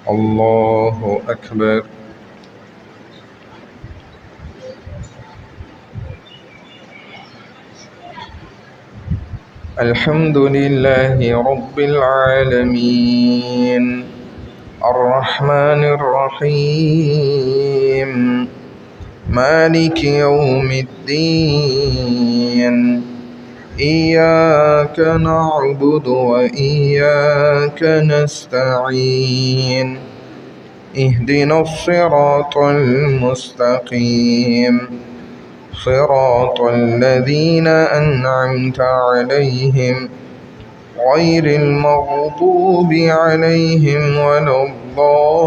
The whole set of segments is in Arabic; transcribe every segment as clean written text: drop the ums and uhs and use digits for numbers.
الله أكبر. الحمد لله رب العالمين الرحمن الرحيم مالك يوم الدين إياك نعبد وإياك نستعين اهدنا الصراط المستقيم صراط الذين أنعمت عليهم غير المغضوب عليهم ولا الضالين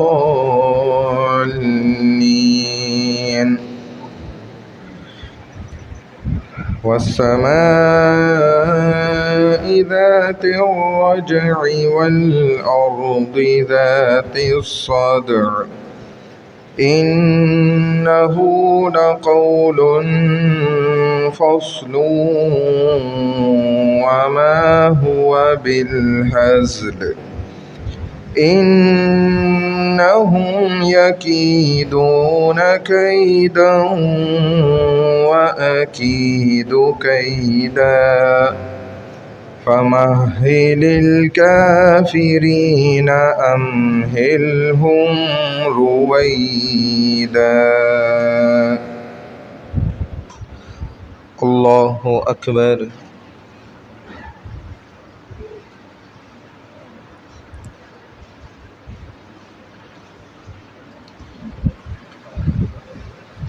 والسماء ذات الرجع والأرض ذات الصدع إنه لقول فصل وما هو بالهزل إنهم يكيدون كيدا وأكيد كيدا فمهل الكافرين أمهلهم رويدا. الله أكبر.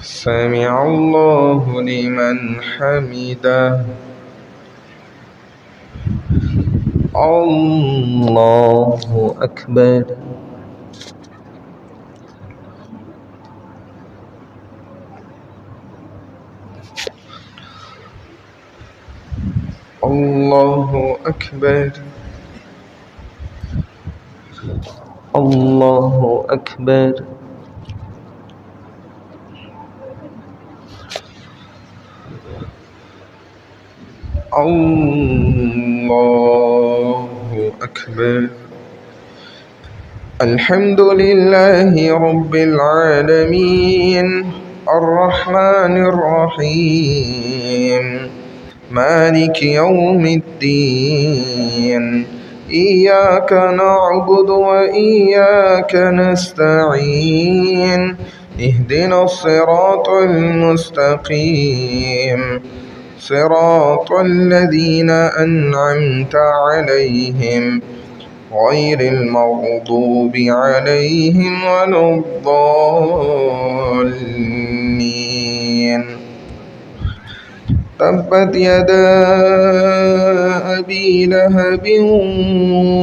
سمع الله لمن حمده. الله أكبر. الله أكبر. الله أكبر. الله أكبر. الحمد لله رب العالمين الرحمن الرحيم مالك يوم الدين إياك نعبد وإياك نستعين اهدنا الصراط المستقيم صراط الذين أنعمت عليهم غير المغضوب عليهم ولا الضالين. تبت يدا أبي لهب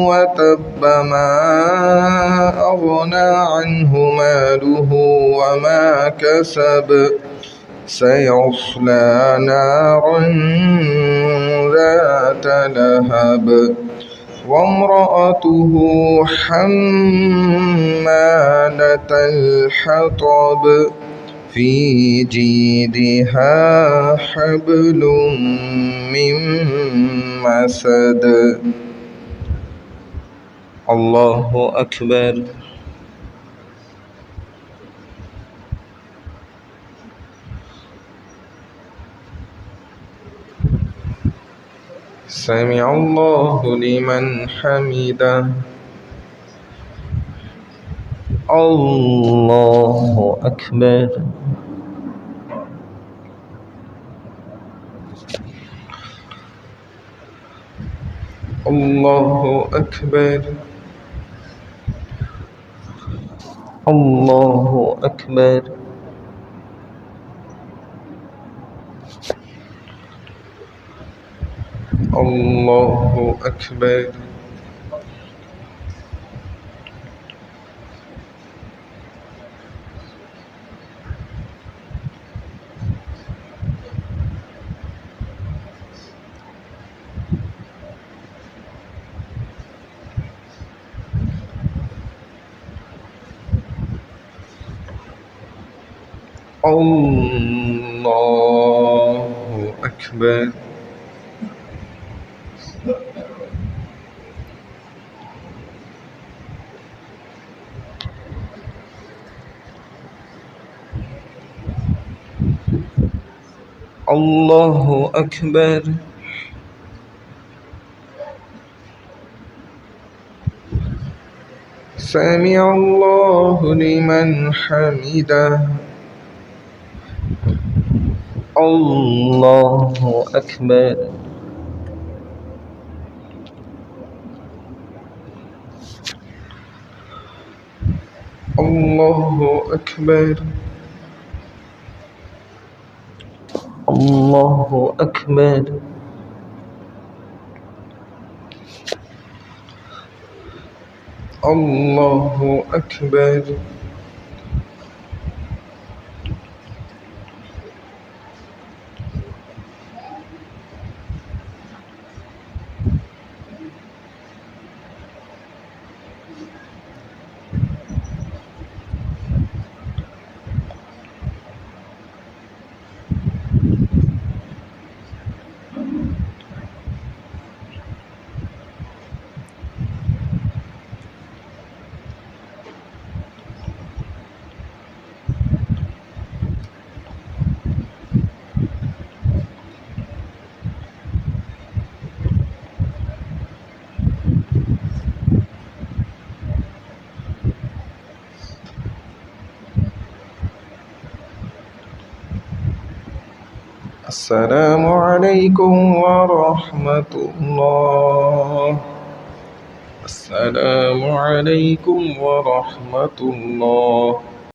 وتب ما أغنى عنه ماله وما كسب سيصلى نارا ذات لهب وامرأته حمالة الحطب في جيدها حبل من مسد. الله أكبر. سمع الله لمن حمده. الله أكبر. الله أكبر. الله أكبر. الله أكبر. الله أكبر. الله أكبر. سمع الله لمن حمده. الله أكبر. الله أكبر. الله أكبر. الله أكبر. السلام عليكم ورحمة الله. السلام عليكم ورحمة الله.